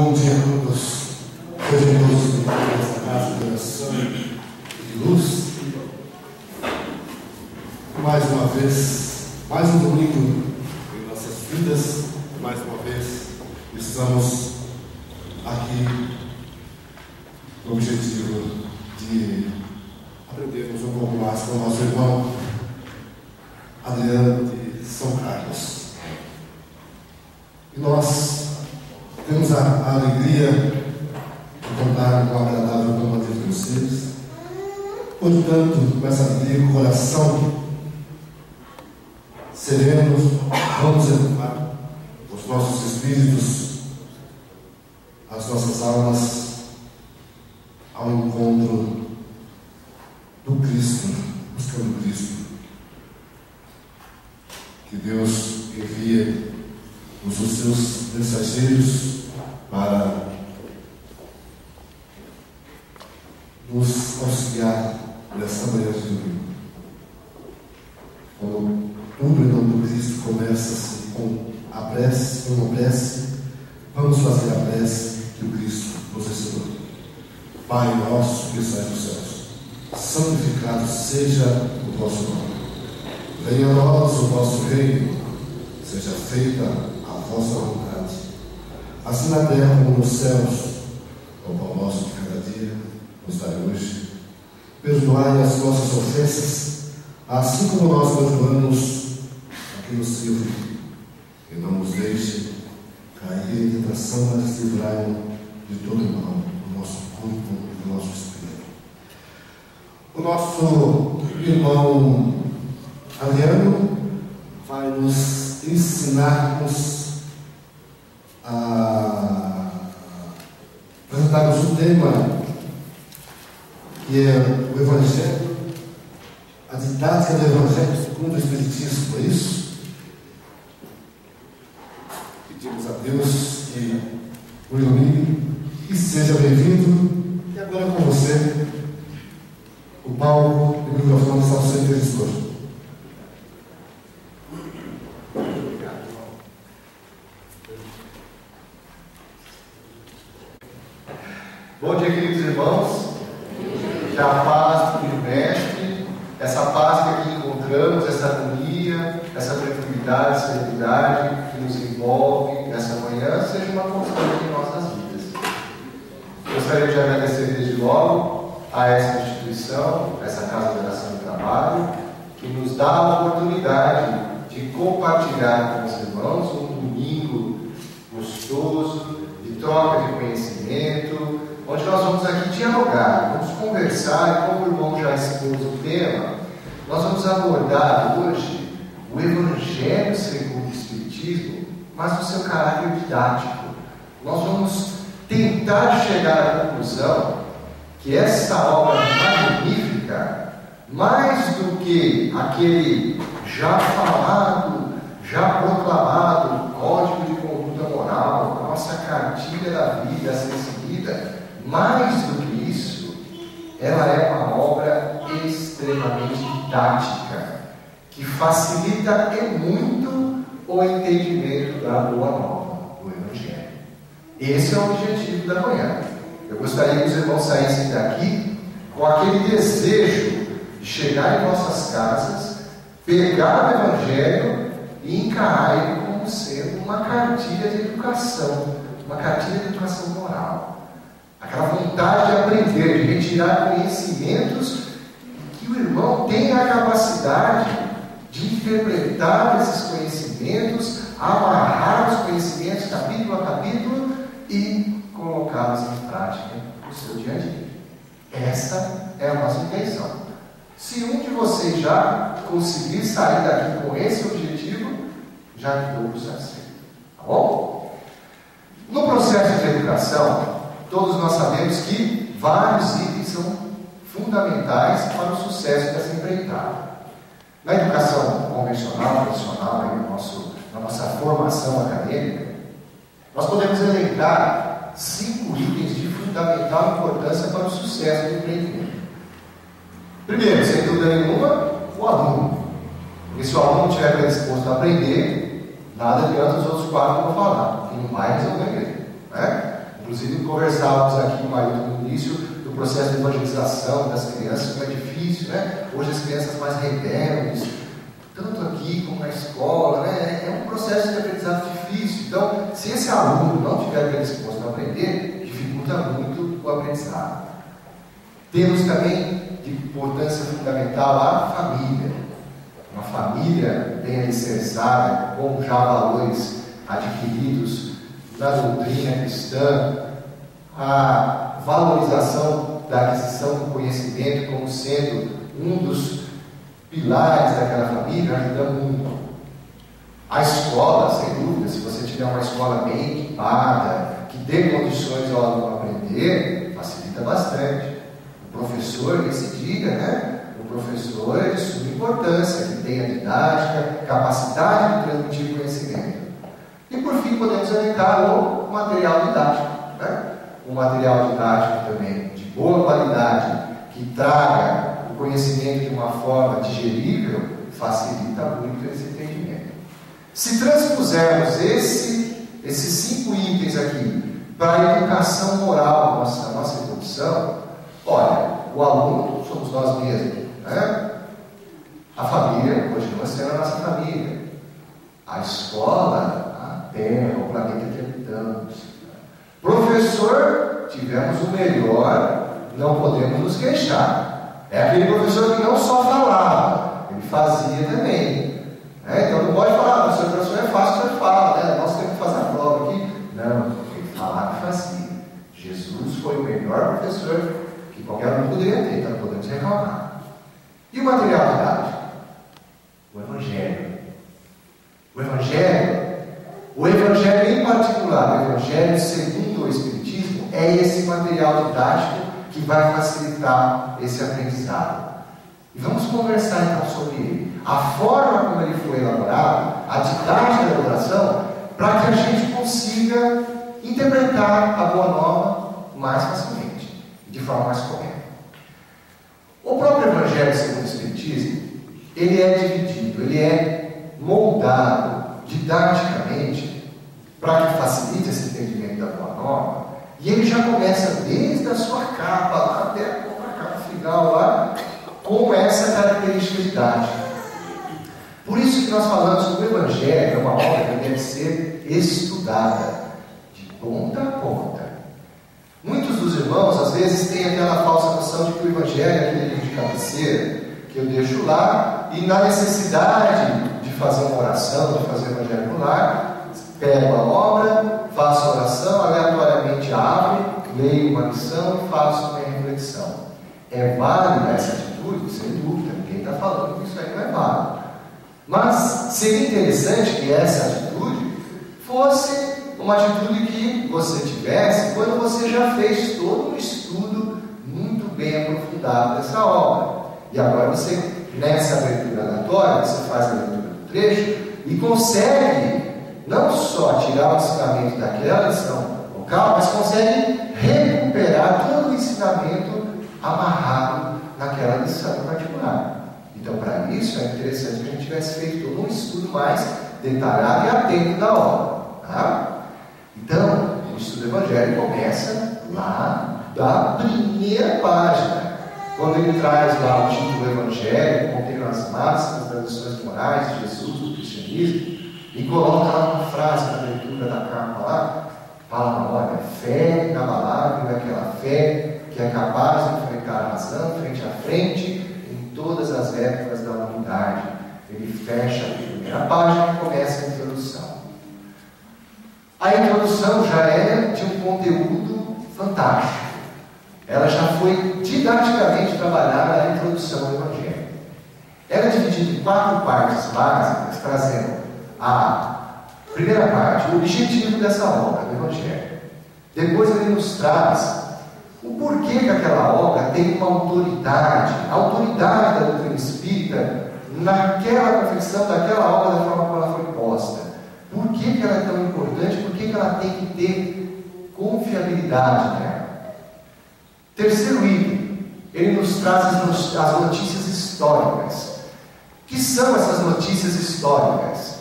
Bom dia a todos. Sejam todos bem-vindos nesta casa de oração e de luz. Mais uma vez, mais um domingo em nossas vidas. Mais uma vez, estamos aqui com o objetivo de aprendermos um pouco mais com o nosso irmão Adriano de São Carlos. E nós temos a alegria de contar com a agradável companhia de vocês. Portanto, com essa alegria, com o coração sereno, vamos elevar os nossos espíritos, as nossas almas ao encontro do Cristo, buscando Cristo, que Deus envia os seus mensageiros para nos auxiliar nesta manhã de domingo. Quando tudo em nome do Cristo começa-se com a prece, com uma prece, vamos fazer a prece que o Cristo nos ensinou. Pai nosso que estás nos céus, santificado seja o vosso nome. Venha a nós o vosso reino, seja feita a vossa vontade, assim na terra como nos céus. O pão nosso de cada dia nos dai hoje. Perdoai as nossas ofensas, assim como nós perdoamos a quem nos sirve. E não nos deixe cair em tentação, mas livrai-nos de todo mal, do nosso corpo e do nosso espírito. O nosso irmão Adriano vai nos ensinarmos a apresentarmos um tema que é o Evangelho, a didática do Evangelho segundo o Espiritismo. Por isso, pedimos a Deus que o ilumine e seja bem-vindo. E agora com você, o palco e o microfone está ao seu interlocutor. Bom dia, queridos irmãos. Que a paz do Mestre, essa paz que aqui encontramos, essa harmonia, essa tranquilidade, serenidade que nos envolve nessa manhã, seja uma constante em nossas vidas. Gostaria de agradecer desde logo a essa instituição, essa Casa de Oração e Trabalho, que nos dá a oportunidade de compartilhar com os irmãos um domingo gostoso, de troca de conhecimento, onde nós vamos aqui dialogar, vamos conversar, e como o irmão já expôs o tema, nós vamos abordar hoje o Evangelho segundo o Espiritismo, mas no seu caráter didático. Nós vamos tentar chegar à conclusão que essa obra magnífica, mais do que aquele já falado, já proclamado Código de Conduta Moral, a nossa cartilha da vida a ser seguida, mais do que isso, ela é uma obra extremamente didática, que facilita e muito o entendimento da Boa Nova, do Evangelho. Esse é o objetivo da manhã. Eu gostaria que os irmãos saíssem daqui com aquele desejo de chegar em nossas casas, pegar o Evangelho e encarar ele como sendo uma cartilha de educação, uma cartilha de educação moral. Aquela vontade de aprender, de retirar conhecimentos, que o irmão tem a capacidade de interpretar esses conhecimentos, amarrar os conhecimentos capítulo a capítulo e colocá-los em prática no seu dia a dia. Essa é a nossa intenção. Se um de vocês já conseguir sair daqui com esse objetivo, já ficou satisfeito. Tá bom? No processo de educação, todos nós sabemos que vários itens são fundamentais para o sucesso dessa empreitada. Na educação convencional, tradicional, na nossa formação acadêmica, nós podemos elencar 5 itens de fundamental importância para o sucesso do empreendimento. Primeiro, sem dúvida nenhuma, o aluno. Porque se o aluno não estiver predisposto a aprender, nada adianta os outros 4 que eu vou falar, que não vai resolver mesmo, né? Inclusive, conversávamos aqui com o marido no início do processo de evangelização das crianças, como é difícil, né? Hoje as crianças mais rebeldes, tanto aqui como na escola, né? É um processo de aprendizado difícil. Então, se esse aluno não tiver predisposto a aprender, dificulta muito o aprendizado. Temos também de importância fundamental a família. Uma família bem alicerçada, com já valores adquiridos na doutrina cristã, a valorização da aquisição do conhecimento como sendo um dos pilares daquela família ajuda muito. A escola, sem dúvida, se você tiver uma escola bem equipada, que dê condições ao aluno aprender, facilita bastante. O professor, que se diga, né? O professor é de suma importância, que tenha didática, capacidade de transmitir conhecimento. E por fim, podemos elencar o material didático, né? Um material didático também de boa qualidade, que traga o conhecimento de uma forma digerível, facilita muito esse entendimento. Se transpusermos esses 5 itens aqui para a educação moral da nossa introdução, olha, o aluno somos nós mesmos, né? A família continua sendo a nossa família. A escola, a terra, o planeta que habitamos. Professor, tivemos o melhor, não podemos nos queixar. É aquele professor que não só falava, ele fazia também. Então não pode falar, professor é fácil, você fala, né? Nós temos que fazer a prova aqui. Não, ele falava e fazia. Jesus foi o melhor professor que qualquer um poderia ter, então não podemos reclamar. E o material didático? O Evangelho. O Evangelho em particular, o Evangelho segundo o Espiritismo, é esse material didático que vai facilitar esse aprendizado. E vamos conversar então sobre ele. A forma como ele foi elaborado, a didática da elaboração, para que a gente consiga interpretar a Boa Nova mais facilmente, de forma mais correta. O próprio Evangelho segundo o Espiritismo, ele é dividido, ele é moldado didaticamente para que facilite esse entendimento da Boa Nova, e ele já começa desde a sua capa lá até a capa final lá, com essa característica didática. Por isso que nós falamos que o Evangelho é uma obra que deve ser estudada de ponta a ponta. Muitos dos irmãos às vezes têm aquela falsa noção de que o Evangelho é aquele livro de cabeceira que eu deixo lá, e na necessidade de fazer uma oração, de fazer o Evangelho no lar, pego a obra, faço a oração, aleatoriamente abro, leio uma lição e faço uma reflexão. É válida essa atitude? Sem dúvida, ninguém está falando que isso aí não é válido. Mas seria interessante que essa atitude fosse uma atitude que você tivesse quando você já fez todo um estudo muito bem aprofundado dessa obra. E agora você, nessa abertura aleatória, você faz a leitura do trecho e consegue não só tirar o ensinamento daquela lição local, mas consegue recuperar todo o ensinamento amarrado naquela lição em particular. Então, para isso, é interessante que a gente tivesse feito todo um estudo mais detalhado e atento da obra. Tá? Então, o estudo do Evangelho começa lá da primeira página, quando ele traz lá o título Evangelho, contendo as máximas das lições morais de Jesus, do cristianismo, e coloca lá uma frase na abertura da capa lá, fala, olha, fé inabalável é aquela fé que é capaz de enfrentar a razão frente a frente em todas as épocas da humanidade. Ele fecha a primeira página e começa a introdução. A introdução já é de um conteúdo fantástico. Ela já foi didaticamente trabalhada na introdução ao Evangelho. Ela é dividida em 4 partes básicas, trazendo a primeira parte, o objetivo dessa obra, do Evangelho. Depois ele nos traz o porquê que aquela obra tem uma autoridade, a autoridade da doutrina espírita naquela confecção daquela obra da forma como ela foi posta. Por que ela é tão importante? Por que ela tem que ter confiabilidade nela? Terceiro item, ele nos traz as notícias históricas. O que são essas notícias históricas?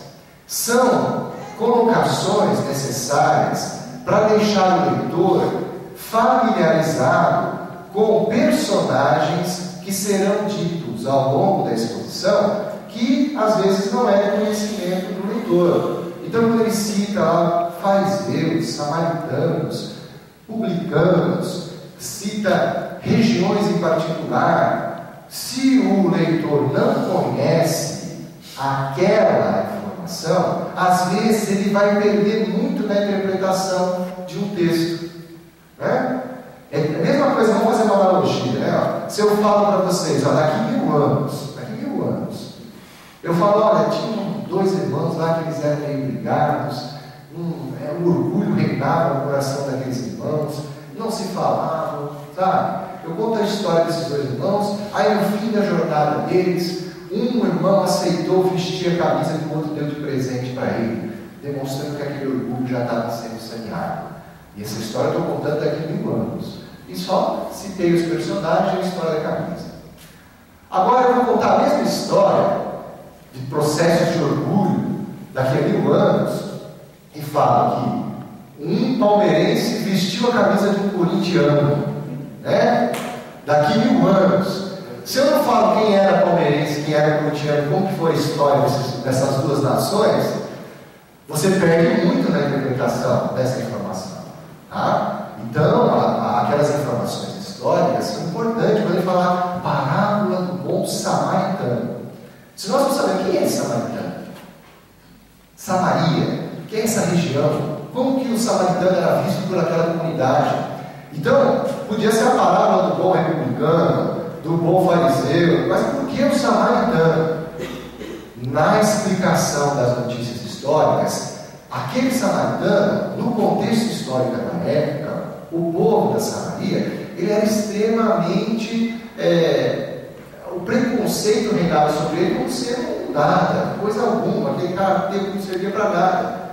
São colocações necessárias para deixar o leitor familiarizado com personagens que serão ditos ao longo da exposição, que às vezes não é conhecimento do leitor. Então, quando ele cita lá fariseus, samaritanos, publicanos, cita regiões em particular, se o leitor não conhece aquela informação, às vezes ele vai perder muito na interpretação de um texto, né? É a mesma coisa, vamos fazer uma analogia, né? Se eu falo para vocês, ó, daqui 1000 anos, eu falo, olha, tinham 2 irmãos lá que eles eram meio brigados, o orgulho reinava no coração daqueles irmãos, não se falavam, sabe? Eu conto a história desses 2 irmãos, aí no fim da jornada deles, um irmão aceitou vestir a camisa que o outro deu de presente para ele, demonstrando que aquele orgulho já estava sendo saneado. E essa história eu estou contando daqui a 1000 anos. E só citei os personagens e a história da camisa. Agora eu vou contar a mesma história de processos de orgulho daqui a 1000 anos e falo que um palmeirense vestiu a camisa de um corintiano, né? Daqui a 1000 anos. Se eu não falo quem era palmeirense, quem era corintiano, como que foi a história dessas 2 nações, você perde muito na interpretação dessa informação, tá? Então, aquelas informações históricas são importantes quando ele falar parábola do bom samaritano. Se nós não sabemos quem é esse samaritano, Samaria, quem é essa região, como que o samaritano era visto por aquela comunidade? Então, podia ser a parábola do bom republicano, do bom fariseu, mas por que o samaritano? Na explicação das notícias históricas, aquele samaritano, no contexto histórico da época, o povo da Samaria, ele era extremamente, o preconceito reinava sobre ele como sendo nada, coisa alguma, aquele cara que não servia para nada.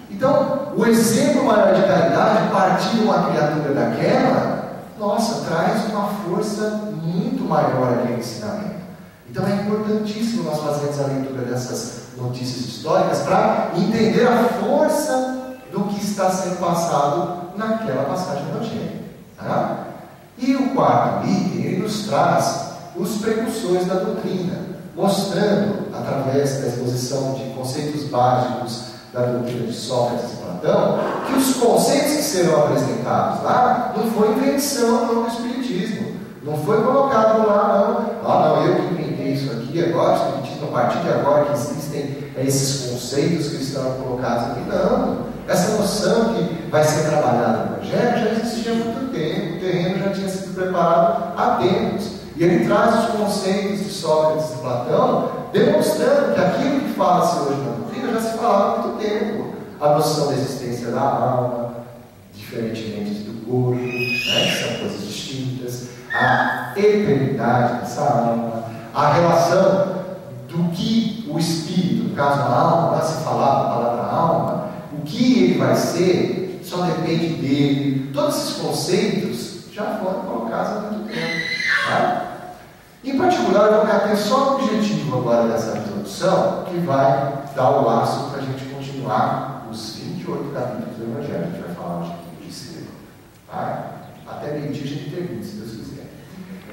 Então, o exemplo maior de caridade, partir de uma criatura daquela, nossa, traz uma força muito maior aquele ensinamento. Então é importantíssimo nós fazermos a leitura dessas notícias históricas para entender a força do que está sendo passado naquela passagem do Evangelho. Tá? E o 4º item, ele nos traz os precursores da doutrina, mostrando, através da exposição de conceitos básicos da doutrina de Sócrates e Platão, que os conceitos que serão apresentados lá não foi invenção do Espiritismo, não foi colocado lá, não, eu que inventei isso aqui agora, o Espiritismo, a partir de agora que existem esses conceitos que estão colocados aqui, não. Essa noção que vai ser trabalhada no Evangelho já existia há muito tempo, o terreno já tinha sido preparado há tempos. E ele traz os conceitos de Sócrates e Platão, demonstrando que aquilo que fala-se hoje na doutrina já se falava há muito tempo. A noção da existência da alma, diferentemente do corpo, né, que são coisas distintas, a eternidade dessa alma, a relação do que o espírito, no caso a alma, lá se falava a palavra alma, o que ele vai ser só depende dele. Todos esses conceitos já foram colocados há muito tempo. Tá? Em particular, eu vou me ater só no objetivo agora dessa introdução, que vai dar o laço para a gente continuar os 28 capítulos do Evangelho. A gente vai falar hoje aqui de cima. Tá? Até meio-dia a gente termina, se Deus quiser.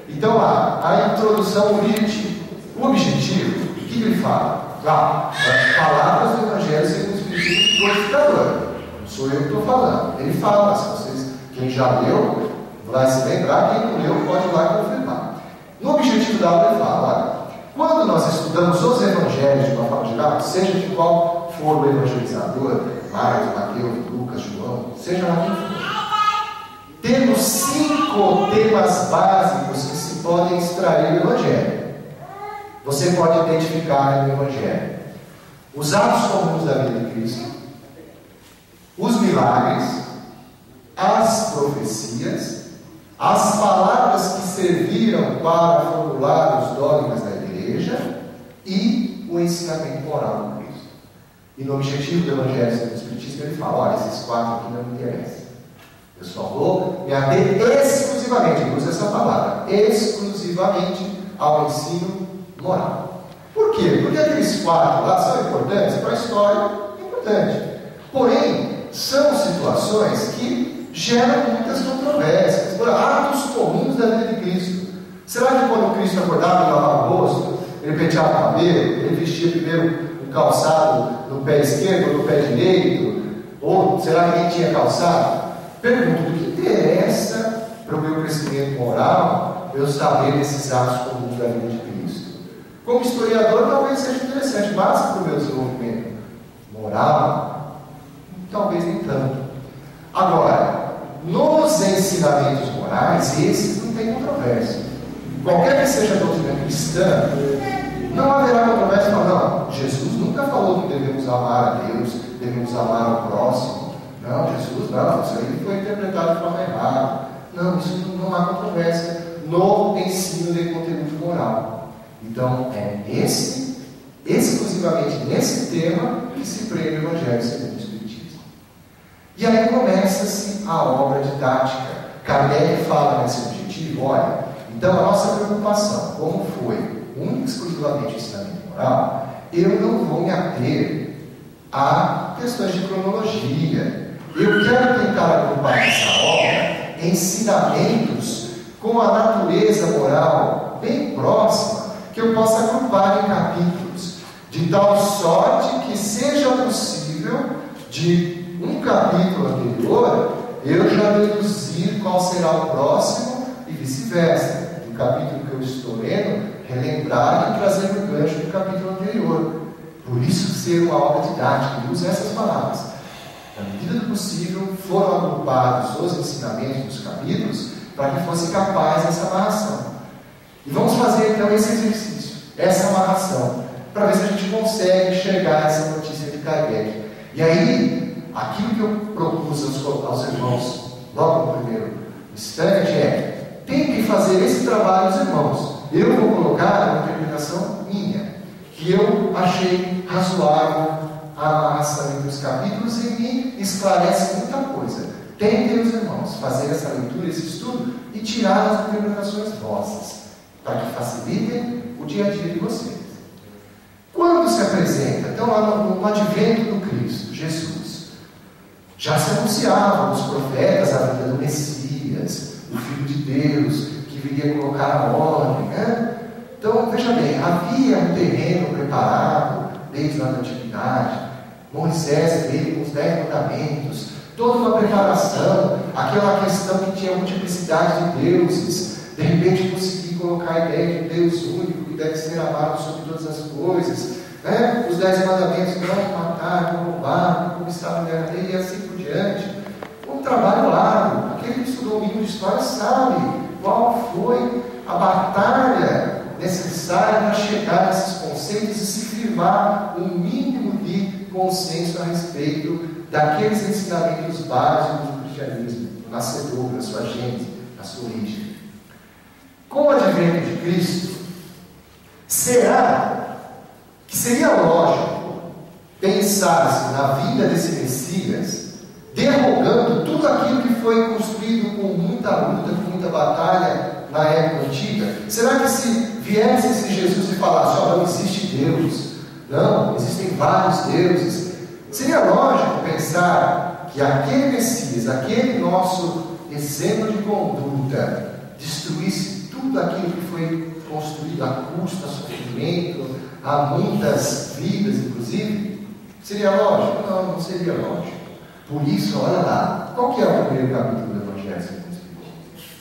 Então, lá, a introdução, o objetivo. O objetivo, o que ele fala? Lá, as palavras do Evangelho segundo o Espiritismo glorificador. Não sou eu que estou falando. Ele fala, se vocês, quem já leu, vai se lembrar, quem não leu pode ir lá e confirmar. No objetivo da aula ele fala, olha, quando nós estudamos os evangelhos de uma forma geral, seja de qual for o evangelizador, Marcos, Mateus, Lucas, João, seja lá quem for, temos 5 temas básicos que se podem extrair do Evangelho. Você pode identificar no Evangelho os atos comuns da vida de Cristo, os milagres, as profecias, as palavras que serviram para formular os dogmas da igreja e o ensinamento moral do Cristo. E no objetivo do Evangelho segundo o Espiritismo ele fala, olha, esses 4 aqui não me interessam. Eu só vou me ater exclusivamente, ele usa essa palavra, exclusivamente ao ensino moral. Por quê? Porque aqueles 4 lá são importantes para a história, é importante. Porém, são situações que geram muitas controvérsias. Atos comuns da vida de Cristo. Será que quando Cristo acordava e lavava o rosto, ele penteava o cabelo, ele vestia primeiro um calçado no pé esquerdo ou no pé direito? Ou será que ele tinha calçado? Pergunto, do que interessa para o meu crescimento moral eu saber desses atos comuns da vida de Cristo? Como historiador, talvez seja interessante, mas para o meu desenvolvimento moral, talvez nem tanto. Agora, nos ensinamentos morais, esses não tem controvérsia. Qualquer que seja a doutrina cristã, não haverá controvérsia. Não, Jesus nunca falou que devemos amar a Deus, devemos amar ao próximo. Não, Jesus, não, isso aí foi interpretado de forma errada. Não, isso não há controvérsia no ensino de conteúdo moral. Então, é exclusivamente nesse tema que se prende o Evangelho segundo o Espiritismo. E aí começa-se a obra didática. Kardec fala nesse objetivo, olha, então a nossa preocupação, como foi exclusivamente o ensinamento moral, eu não vou me ater a questões de cronologia. Eu quero tentar agrupar nessa obra ensinamentos com a natureza moral bem próxima, que eu possa agrupar em capítulos, de tal sorte que seja possível, de um capítulo anterior, eu já deduzir qual será o próximo e vice-versa. Do capítulo que eu estou lendo, relembrar e trazer o gancho do capítulo anterior. Por isso ser uma obra didática, ele usa essas palavras. Na medida do possível, foram agrupados os ensinamentos dos capítulos para que fosse capaz essa amarração. E vamos fazer então esse exercício, essa amarração, para ver se a gente consegue chegar a essa notícia de Kardec. E aí, aquilo que eu propus aos irmãos, logo no primeiro instante, é: tem que fazer esse trabalho aos irmãos. Eu vou colocar uma interpretação minha, que eu achei razoável a amarração entre os capítulos e me esclarece muita coisa. Tentem os irmãos fazer essa leitura, esse estudo e tirar as interpretações vossas, para que facilitem o dia a dia de vocês. Quando se apresenta, então, lá no advento do Cristo, Jesus, já se anunciava nos profetas a vinda do Messias, o Filho de Deus, que viria colocar a ordem, né? Então, veja bem, havia um terreno preparado desde lá da antiguidade. Moisés veio com os 10 mandamentos, toda uma preparação, aquela questão que tinha multiplicidade de deuses, de repente conseguir colocar a ideia de um Deus único, que deve ser amado sobre todas as coisas, né? Os 10 mandamentos, não matar, não roubar, não conquistar a mulher dele, e assim por diante. Um trabalho árduo. Aquele que estudou o mínimo de história sabe qual foi a batalha necessária para chegar a esses conceitos e se firmar um mínimo de consenso a respeito daqueles ensinamentos básicos do cristianismo, do nascedor, da sua gênese, da sua origem. Com o advento de Cristo, será que seria lógico pensar-se na vinda desse Messias derrogando tudo aquilo que foi construído com muita luta, com muita batalha na época antiga? Será que se viesse esse Jesus e falasse: não existe Deus, não, existem vários deuses, seria lógico pensar que aquele Messias, aquele nosso exemplo de conduta, destruísse tudo aquilo que foi construído a custo, a sofrimento, a muitas vidas, inclusive? Seria lógico? Não, não seria lógico. Por isso, olha lá, qual que é o primeiro capítulo do Evangelho segundo o Espiritismo?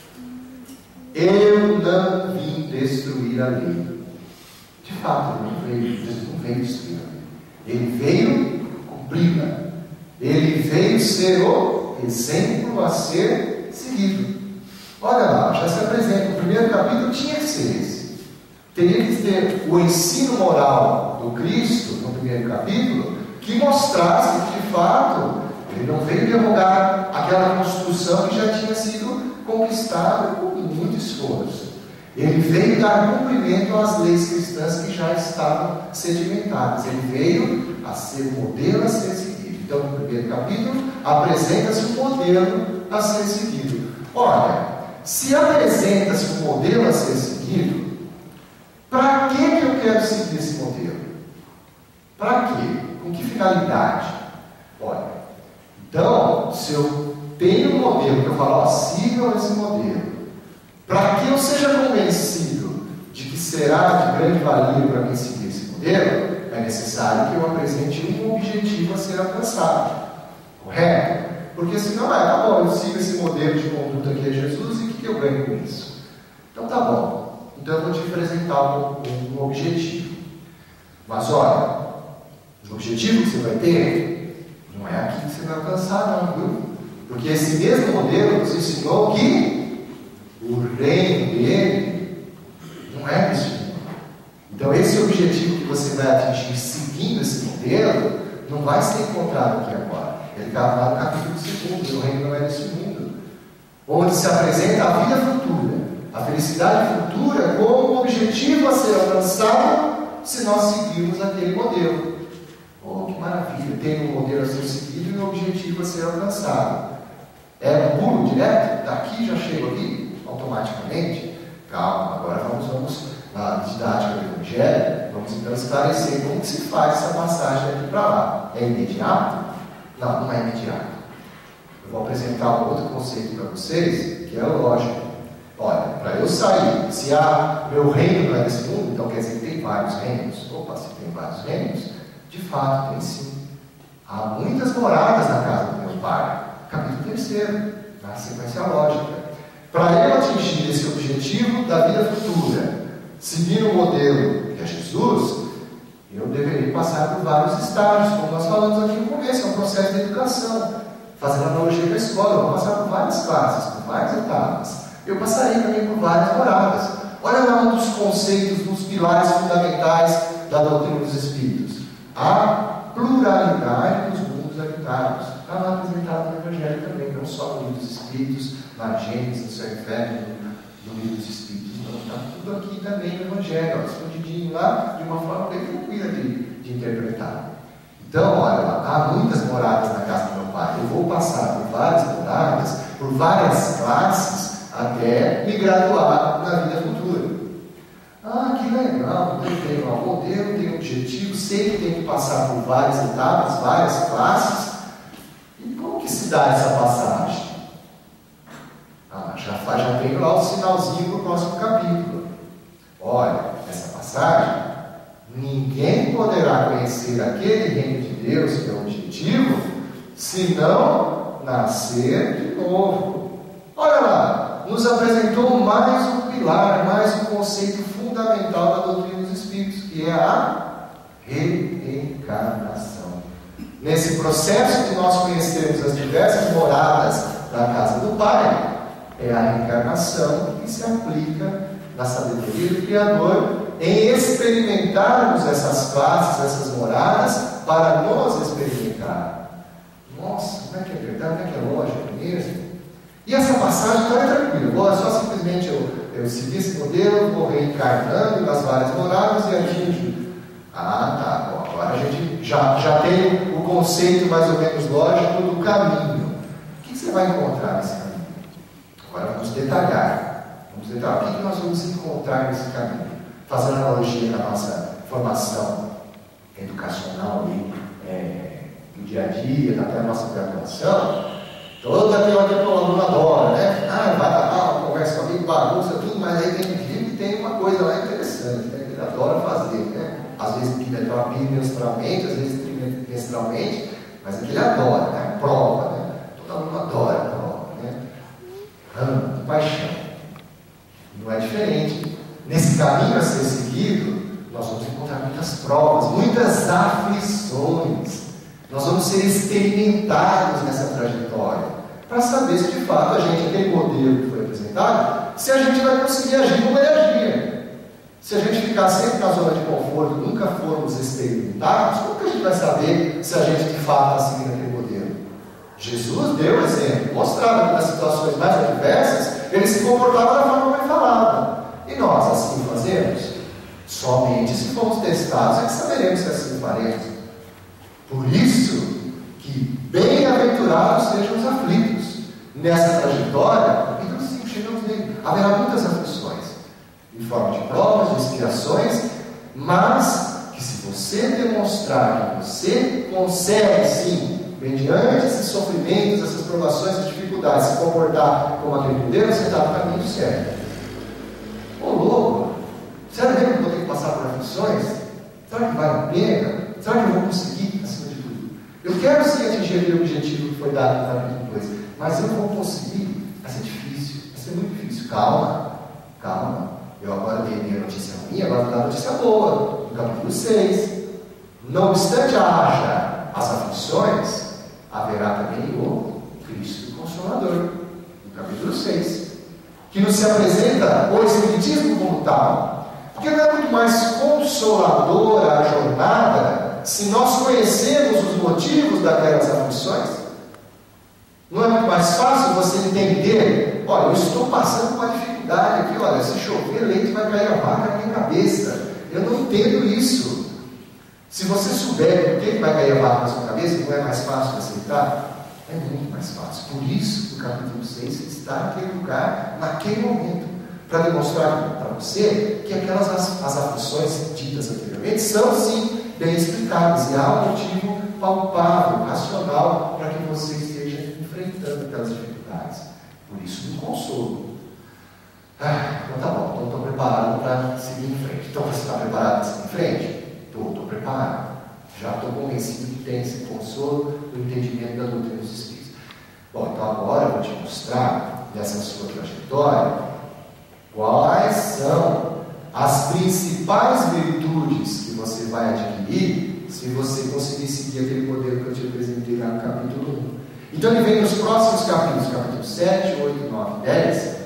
Eu não vim destruir a lei. De fato, Jesus não veio destruir a lei. Ele veio cumpri-la. Ele veio ser o exemplo a ser seguido. Olha lá, já se apresenta. O primeiro capítulo tinha que ser esse. Teria que ter o ensino moral do Cristo, no primeiro capítulo, que mostrasse que, de fato, ele não veio derrogar aquela construção que já tinha sido conquistada com muito esforço. Ele veio dar cumprimento às leis cristãs que já estavam sedimentadas. Ele veio a ser o modelo a ser seguido. Então, no primeiro capítulo, apresenta-se um modelo a ser seguido. Olha, se apresenta-se um modelo a ser seguido, para que eu quero seguir esse modelo? Para quê? Com que finalidade? Olha, então se eu tenho um modelo que eu falo, ó, sigam esse modelo, para que eu seja convencido de que será de grande valia para mim seguir esse modelo, é necessário que eu apresente um objetivo a ser alcançado. Correto? Porque senão, tá bom, eu sigo esse modelo de conduta que é Jesus e o que eu ganho com isso? Então tá bom. Então eu vou te apresentar um objetivo. Mas olha, o objetivo que você vai ter não é aqui que você vai alcançar, não, viu? Porque esse mesmo modelo nos ensinou que o reino dele não é deste mundo. Então esse objetivo que você vai atingir seguindo esse modelo não vai ser encontrado aqui agora. Ele está lá no capítulo 2, o reino não é deste mundo, onde se apresenta a vida futura, a felicidade futura como um objetivo a ser alcançado se nós seguirmos aquele modelo. Oh, que maravilha! Tem um modelo a ser seguido e um objetivo a ser alcançado. É um pulo direto? Daqui já chego aqui, automaticamente? Calma, agora vamos na didática do Evangelho, vamos então esclarecer como que se faz essa passagem daqui para lá. É imediato? Não, não é imediato. Eu vou apresentar um outro conceito para vocês, que é lógico. Olha, para eu sair, se meu reino não é desse mundo, então quer dizer que tem vários reinos. Opa, se tem vários reinos, de fato tem sim. Há muitas moradas na casa do meu pai. Capítulo 3, na sequência lógica. Para eu atingir esse objetivo da vida futura, seguir o modelo que é Jesus, eu deveria passar por vários estágios, como nós falamos aqui no começo, é um processo de educação. Fazendo analogia com a escola, eu vou passar por várias classes, por várias etapas. Eu passarei também por várias moradas. Olha lá um dos conceitos, dos pilares fundamentais da doutrina dos Espíritos. A pluralidade dos mundos habitados. Está lá apresentado no Evangelho também, não só no livro dos Espíritos, na Gênesis, no Céu e Inferno, no livro dos Espíritos. Não, está tudo aqui também no Evangelho, escondidinho lá, de uma forma bem tranquila de interpretar. Então, olha lá, há muitas moradas na casa do meu pai. Eu vou passar por várias moradas, por várias classes, até me graduar na vida futura. Ah, que legal, eu tenho um modelo, tenho um objetivo, sei que tenho que passar por várias etapas, várias classes. E como que se dá essa passagem? Já tenho lá o sinalzinho para o próximo capítulo. Olha, essa passagem, ninguém poderá conhecer aquele reino de Deus, que é o objetivo, se não nascer de novo. Olha lá, nos apresentou mais um pilar, mais um conceito fundamental da doutrina dos Espíritos, que é a reencarnação. Nesse processo de nós conhecermos as diversas moradas da casa do Pai, é a reencarnação que se aplica na sabedoria do Criador em experimentarmos essas classes, essas moradas, para nos experimentar. Nossa, como é que é verdade, como é que é lógico mesmo? E essa passagem está tranquila, só simplesmente eu segui esse modelo, vou reencarnando nas várias moradas e atingo. Ah, tá, bom, agora a gente já tem o conceito mais ou menos lógico do caminho. O que você vai encontrar nesse caminho? Agora vamos detalhar. O que nós vamos encontrar nesse caminho? Fazendo analogia com a nossa formação educacional do dia a dia, até a nossa graduação. Todo aquele que o aluno adora, né? Vai lá, conversa comigo, bagunça, tudo, mas aí tem gente que tem uma coisa lá interessante, né? Que ele adora fazer, né? Às vezes bimestralmente, às vezes trimestralmente, mas é que ele adora, né? Prova, né? Todo aluno adora a prova, né? Amo, paixão. Não é diferente. Nesse caminho a ser seguido, nós vamos encontrar muitas provas, muitas aflições. Nós vamos ser experimentados nessa trajetória, para saber se de fato aquele modelo que foi apresentado, se a gente vai conseguir agir como ele agia. Se a gente ficar sempre na zona de conforto, nunca formos experimentados, como que a gente vai saber se a gente de fato está seguindo aquele modelo? Jesus deu exemplo, mostrava que nas situações mais adversas, ele se comportava da forma como ele falava. E nós assim fazemos? Somente se formos testados é que saberemos se assim faremos. Por isso que bem-aventurados sejam os aflitos. Nessa trajetória, então sim, chegamos nele. Haverá muitas aflições, em forma de provas, de expiações, mas que se você demonstrar que você consegue sim mediante esses sofrimentos, essas provações, essas dificuldades, se comportar como aquele modelo, você está no caminho certo. Ô louco, será mesmo que eu vou ter que passar por aflições? Será que vale a pena? Será que eu vou conseguir, acima de tudo? Eu quero sim atingir aquele objetivo que foi dado no capítulo 2, mas eu vou conseguir? Vai ser difícil, vai ser muito difícil. Calma, calma. Eu agora dei minha notícia ruim, agora vou dar a notícia boa, no capítulo 6. Não obstante haja as aflições, haverá também o Cristo Consolador, no capítulo 6, que nos se apresenta o Espiritismo como tal, porque não é muito mais consoladora a jornada se nós conhecemos os motivos daquelas aflições? Não é muito mais fácil você entender, olha, eu estou passando por uma dificuldade aqui, olha, se chover leite vai cair a vaca na minha cabeça, eu não entendo isso. Se você souber por que vai cair a vaca na sua cabeça, não é mais fácil de aceitar? É muito mais fácil. Por isso, no capítulo 6, está naquele lugar, naquele momento, para demonstrar para você que aquelas as aflições ditas anteriormente são, sim, bem explicadas. E há um motivo palpável, racional, para que você esteja enfrentando aquelas dificuldades. Por isso, um consolo. Então tá bom, então estou preparado para seguir em frente. Então você está preparado para seguir em frente? Estou preparado. Já estou convencido que tem esse consolo no entendimento da doutrina dos Espíritos. Bom, então agora eu vou te mostrar, nessa sua trajetória, quais são as principais virtudes que você vai adquirir se você conseguir seguir aquele modelo que eu te apresentei lá no capítulo 1. Então ele vem nos próximos capítulos, capítulo 7, 8, 9, 10,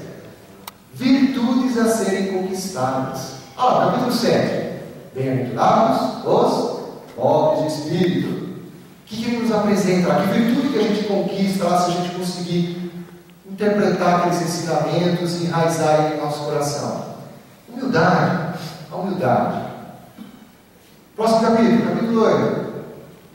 virtudes a serem conquistadas. Capítulo 7. Bem-aventurados os pobres de espírito. O que ele nos apresenta lá? Que virtude que a gente conquista lá se a gente conseguir interpretar aqueles ensinamentos e enraizar ele no nosso coração? Humildade. A humildade. Próximo capítulo, capítulo 8.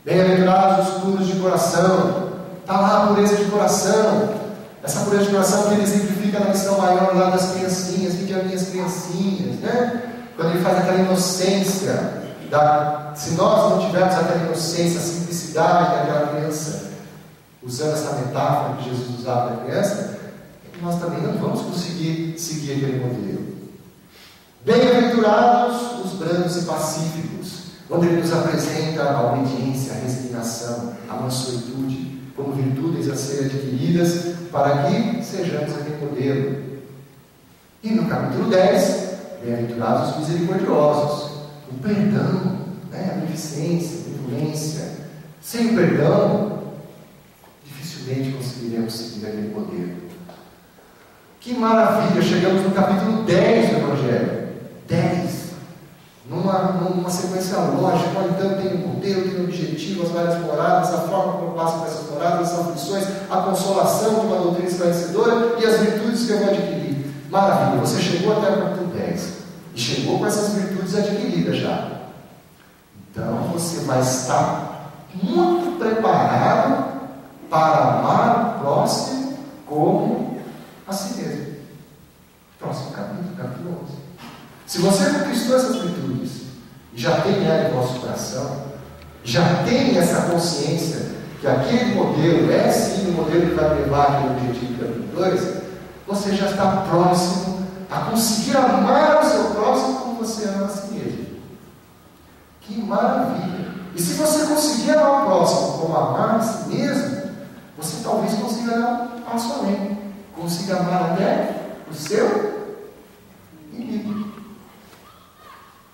Bem-aventurados os puros de coração. Está lá a pureza de coração. Essa pureza de coração que ele exemplifica na missão maior lá das criancinhas. Vinde a minhas criancinhas, né? Quando ele faz aquela inocência, se nós não tivermos aquela inocência, a simplicidade daquela criança, usando essa metáfora que Jesus usava da criança, nós também não vamos conseguir seguir aquele modelo. Bem-aventurados os brandos e pacíficos, onde ele nos apresenta a obediência, a resignação, a mansuetude, como virtudes a serem adquiridas para que sejamos aquele modelo. E no capítulo 10, bem-aventurados os misericordiosos, o perdão, né? A beneficência, a benevolência. Sem o perdão, dificilmente conseguiremos seguir aquele modelo. Que maravilha! Chegamos no capítulo 10 do Evangelho. 10. Numa sequência lógica. Então tem um modelo, tem um objetivo, as várias moradas, a forma como passa por essas moradas, as aflições, a consolação de uma doutrina esclarecedora e as virtudes que eu vou adquirir. Maravilha! Você chegou até o capítulo 10 e chegou com essas virtudes adquiridas já. Então você vai estar muito preparado para amar o próximo como a si mesmo. Próximo capítulo, capítulo 11. Se você conquistou essas virtudes e já tem ela em vosso coração, já tem essa consciência que aquele modelo é sim o modelo que vai levar aquele objetivo do capítulo 2, você já está próximo a conseguir amar o seu próximo como você ama a si mesmo. Que maravilha! E se você conseguir amar o próximo como amar a si mesmo, você talvez consiga dar um passo além. Consiga amar até o seu inimigo.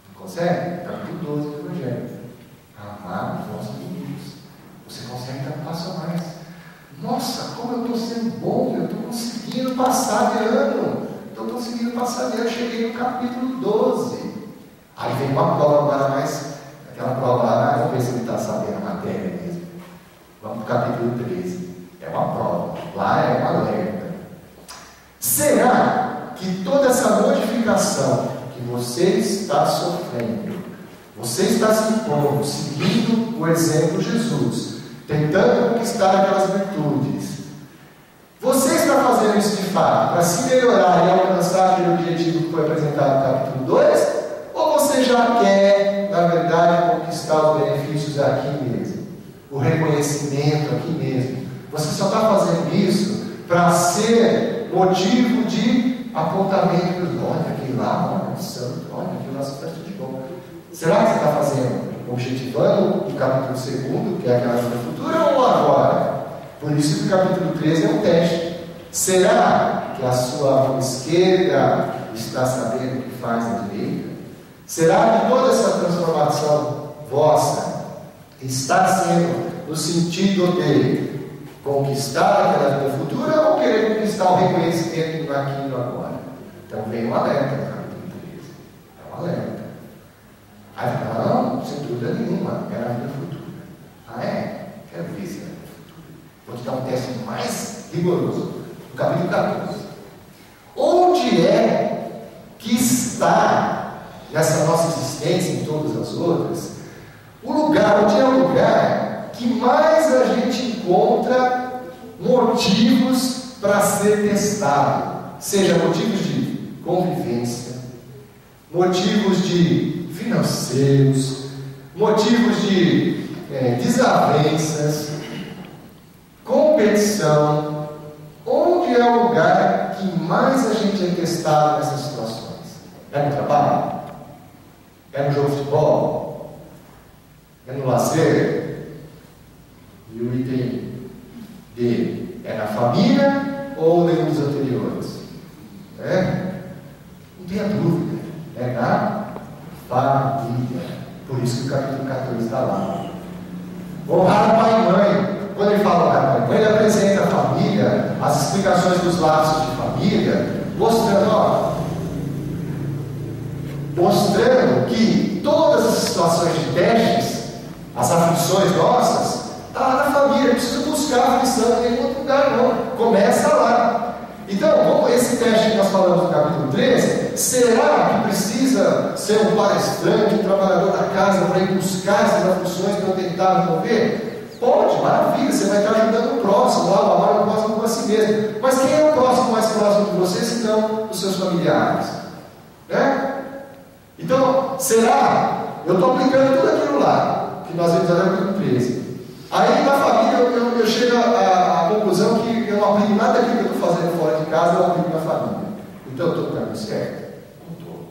Não consegue? Capítulo 12 do Evangelho. Amar os nossos inimigos. Você consegue dar um passo a mais. Nossa, como eu estou sendo bom, eu estou conseguindo passar de ano. Estou conseguindo passar de ano. Cheguei no capítulo 12. Aí vem uma prova agora mais. Aquela prova lá, vamos ver se ele está sabendo a matéria mesmo. Vamos para o capítulo 13. É uma prova. Lá é uma alerta. Será que toda essa modificação que você está sofrendo, você está se impondo, seguindo o exemplo de Jesus, tentando conquistar aquelas virtudes, você está fazendo isso de fato para se melhorar e alcançar aquele objetivo que foi apresentado no capítulo 2? Ou você já quer, na verdade, conquistar os benefícios aqui mesmo? O reconhecimento aqui mesmo. Você só está fazendo isso para ser motivo de apontamento. Olha, aquele lá, olha, o santo, olha, aquele lá, super de bom. Será que você está fazendo objetivando o capítulo 2, que é aquela vida futura, ou agora? Por isso que o capítulo 13 é um teste. Será que a sua mão esquerda está sabendo o que faz a direita? Será que toda essa transformação vossa está sendo no sentido de conquistar aquela vida futura ou querer conquistar o reconhecimento aqui e no agora? Então vem um alerta no capítulo 13. É um alerta. Ah, não, sem dúvida nenhuma, é a vida futura. Ah, é? Quero ver se é a vida futura. Vou te dar um teste mais rigoroso. No capítulo 14. Onde é que está, nessa nossa existência e em todas as outras, o lugar, onde é o lugar que mais a gente encontra motivos para ser testado? Seja motivos de convivência, motivos de financeiros, motivos de desavenças, competição. Onde é o lugar que mais a gente é testado nessas situações? É no trabalho? É no jogo de futebol? É no lazer? E o item D é na família ou nenhum dos anteriores? Não tenha dúvida, é na família. Por isso que o capítulo 14 está lá. Honrar pai e mãe. Quando ele fala honrar pai e mãe, ele apresenta a família, as explicações dos laços de família, mostrando que todas as situações de testes, as aflições nossas, está lá na família. Não precisa buscar a aflição em nenhum outro lugar, não. Começa lá. Então, como esse teste que nós falamos no capítulo 13, será que precisa ser um palestrante, um trabalhador da casa para ir buscar essas aflições para tentar resolver? Pode, maravilha, você vai estar ajudando o próximo, lá, o amar o próximo com a si mesmo. Mas quem é o próximo mais próximo de você, se não os seus familiares? Então, será? Eu estou aplicando tudo aquilo lá, que nós vimos no capítulo 13. Aí na família eu chego à conclusão que eu não aplico nada daquilo que eu estou fazendo fora de casa, eu aplico na família. Então eu estou no caminho certo? Não estou.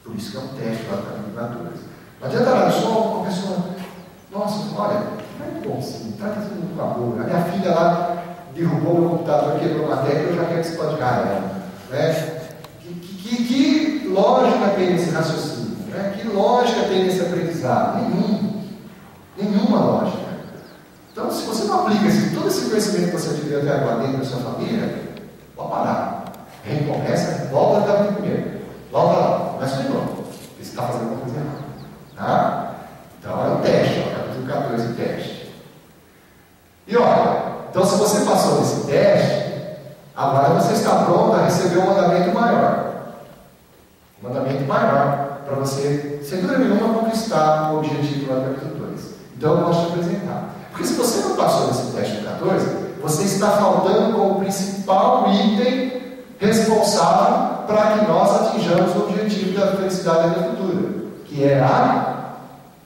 Por isso que é um teste lá no capítulo 14. Não adianta nada, eu sou uma pessoa, nossa, olha, não é bom sim, trata todo mundo com amor. A minha filha lá derrubou meu computador, quebrou uma tecla, eu já quero espancar ela. Que lógica tem nesse raciocínio? Que lógica tem nesse aprendizado? Nenhuma lógica. Então, se você não aplica todo esse conhecimento que você adquiriu até agora dentro da sua família, pode parar. Recomeça, volta ao capítulo 1. Volta lá, começa de novo. Você está fazendo alguma coisa errada. Tá? Então, é um teste, capítulo 14, teste. E olha, então se você passou nesse teste, agora você está pronto a receber um mandamento maior. Um mandamento maior para você, sem dúvida nenhuma, conquistar o objetivo lá do capítulo 2. Então, eu posso te apresentar. Porque se você não passou nesse teste do 14, você está faltando com o principal item responsável para que nós atinjamos o objetivo da felicidade da futura, que é a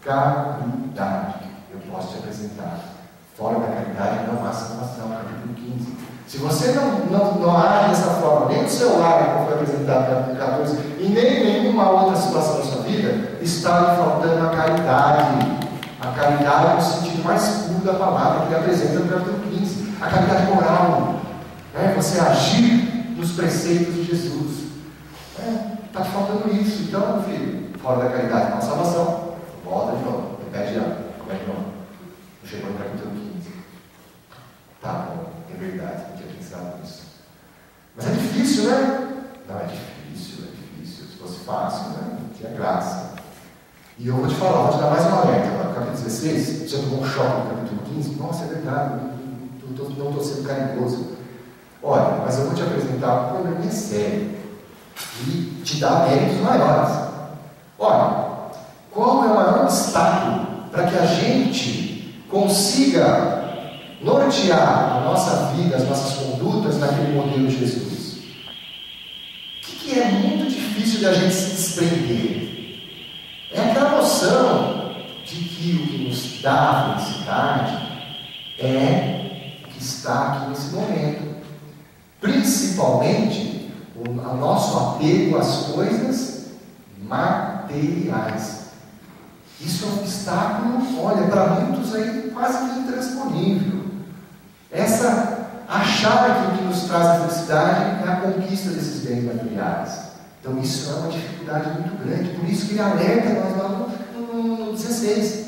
caridade. Eu posso te apresentar. Fora da caridade não há salvação, capítulo 15. Se você não age dessa forma, nem no seu lar, como foi apresentado no capítulo 14, e nem em nenhuma outra situação da sua vida, está lhe faltando a caridade. A caridade no sentido mais puro da palavra, que apresenta no capítulo 15. A caridade moral. Você agir nos preceitos de Jesus. Está te faltando isso. Então, meu filho, fora da caridade não há salvação. Volta de novo. Repete de novo. Como é de novo? Chegou no capítulo 15. Tá bom, é verdade, não tinha pensado nisso. Mas é difícil, né? Não, é difícil. Se fosse fácil, né? Não tinha graça. E eu vou te falar, vou te dar mais uma alerta. No capítulo 16, você tomou um choque no capítulo 15. Nossa, é verdade, não estou sendo carinhoso. Olha, mas eu vou te apresentar um probleminha sério e te dar méritos maiores. Olha, qual é o maior obstáculo para que a gente consiga nortear a nossa vida, as nossas condutas naquele modelo de Jesus? O que é muito difícil de a gente se desprender? É aquela noção de que o que nos dá a felicidade é o que está aqui nesse momento. Principalmente o nosso apego às coisas materiais. Isso é um obstáculo, olha, para muitos aí quase que intransponível. Achar que o que nos traz a felicidade é a conquista desses bens materiais. Então isso é uma dificuldade muito grande. Por isso que ele alerta nós lá no 16.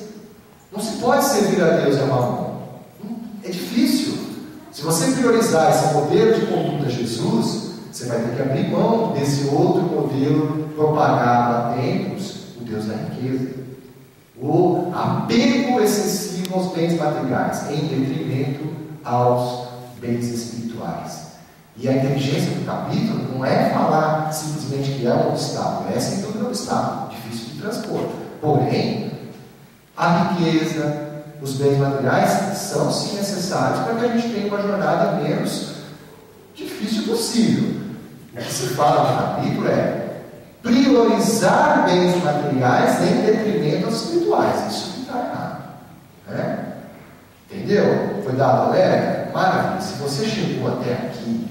Não se pode servir a Deus e a Mamon. É difícil. Se você priorizar esse modelo de conduta a Jesus, você vai ter que abrir mão desse outro modelo propagado há tempos, o Deus da riqueza. O apego excessivo aos bens materiais, em detrimento aos bens espirituais. E a inteligência do capítulo não é falar simplesmente que é um obstáculo, é sem dúvida um obstáculo, difícil de transpor. Porém, a riqueza, os bens materiais são sim necessários para que a gente tenha uma jornada menos difícil possível. O que se fala no capítulo é priorizar bens materiais em detrimento aos espirituais. Isso que está errado. Né? Entendeu? Foi dado alerta? Maravilha. Se você chegou até aqui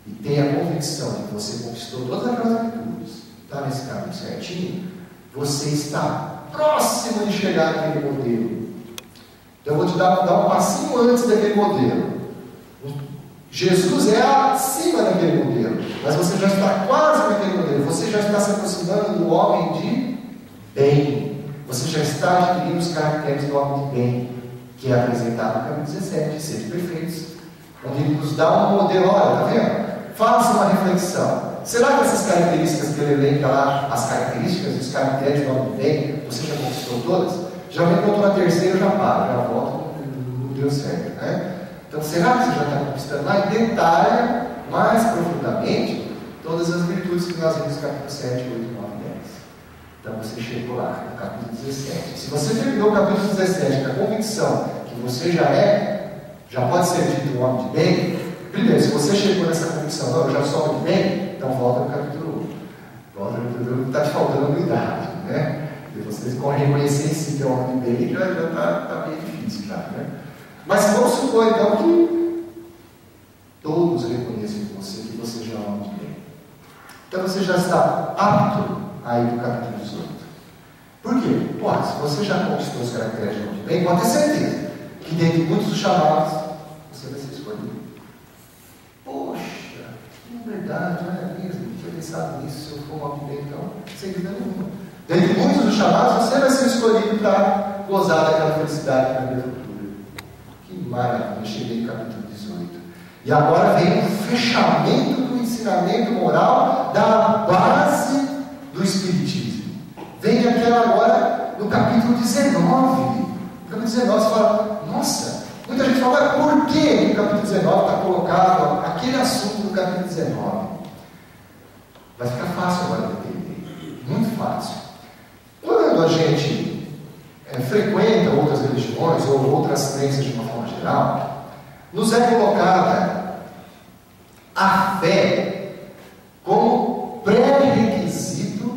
e tem a convicção de que você conquistou todas aquelas virtudes, está nesse caminho certinho, você está próximo de chegar naquele modelo. Então eu vou te dar um passinho antes daquele modelo. Jesus é acima daquele modelo, mas você já está quase naquele modelo. Você já está se aproximando do homem de bem. Você já está adquirindo os caracteres do homem de bem, que é apresentado no capítulo 17, seres perfeitos, onde ele nos dá um modelo. Olha, está vendo? Faça uma reflexão. Será que essas características que ele elenca lá, as características, os caracteres do homem de bem, você já conquistou todas? Já vem que eu estou na terceira, eu já paro, já volto, não deu certo, né? Então, será que você já está conquistando lá? E detalha mais profundamente todas as virtudes que nós vimos no capítulo 7, 8, 9 e 10. Então, você chegou lá no capítulo 17. Se você terminou o capítulo 17 com a convicção que você já pode ser dito um homem de bem, primeiro, se você chegou nessa convicção, não, eu já sou homem de bem, então volta no capítulo 1. Volta no capítulo 1, está te faltando humildade, né? E vocês reconhecer em si que é um homem de bem, já está meio difícil, já, né? Mas vamos supor então que todos reconheçam em você que você já é um homem de bem. Então você já está apto a ir para o capítulo 18. Por quê? Pô, se você já conquistou os caracteres de homem de bem, pode ter certeza que dentre muitos dos chamados, você vai ser escolhido. Poxa, é verdade, não é mesmo? Não tinha pensado nisso. Se eu for um homem de bem, então, sem dúvida nenhuma. Dentre muitos dos chamados, você vai ser escolhido para gozar daquela felicidade na vida futura. Que maravilha, eu cheguei no capítulo 18. E agora vem o fechamento do ensinamento moral da base do Espiritismo. Vem aquela agora no capítulo 19. No capítulo 19 você fala, nossa, muita gente fala, por que no capítulo 19 está colocado aquele assunto do capítulo 19? Vai ficar fácil agora de entender. Muito fácil. Quando a gente frequenta outras religiões ou outras crenças de uma forma geral, nos é colocada a fé como pré-requisito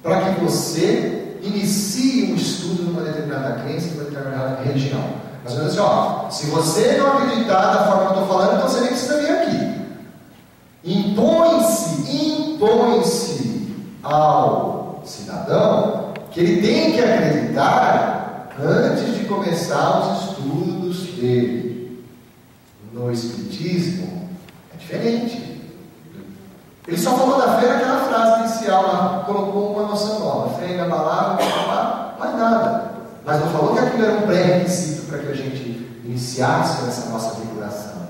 para que você inicie um estudo numa determinada crença, numa determinada religião. Mas eu digo assim, se você não acreditar da forma que eu estou falando, então você nem precisa vir aqui. Impõe-se ao cidadão que ele tem que acreditar antes de começar os estudos dele. No Espiritismo é diferente. Ele só falou da fé naquela frase inicial lá, colocou uma noção nova, fé inabalável, mais nada. Mas não falou que aquilo era um pré-requisito para que a gente iniciasse essa nossa vinculação.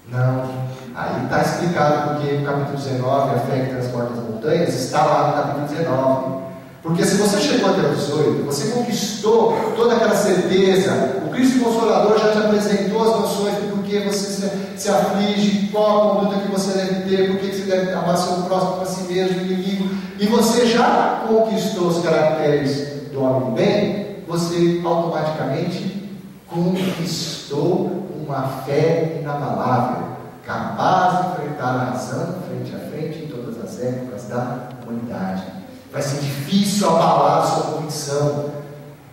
Não. Aí está explicado porque no capítulo 19, a fé que transporta as montanhas, está lá no capítulo 19. Porque se você chegou até o 18, você conquistou toda aquela certeza, o Cristo Consolador já te apresentou as noções de por que você se aflige, qual a conduta que você deve ter, por que você deve amar seu próximo para si mesmo, o inimigo, e você já conquistou os caracteres do homem do bem, você automaticamente conquistou uma fé inabalável, capaz de enfrentar a razão frente a frente em todas as épocas da humanidade. Vai ser difícil abalar a sua convicção.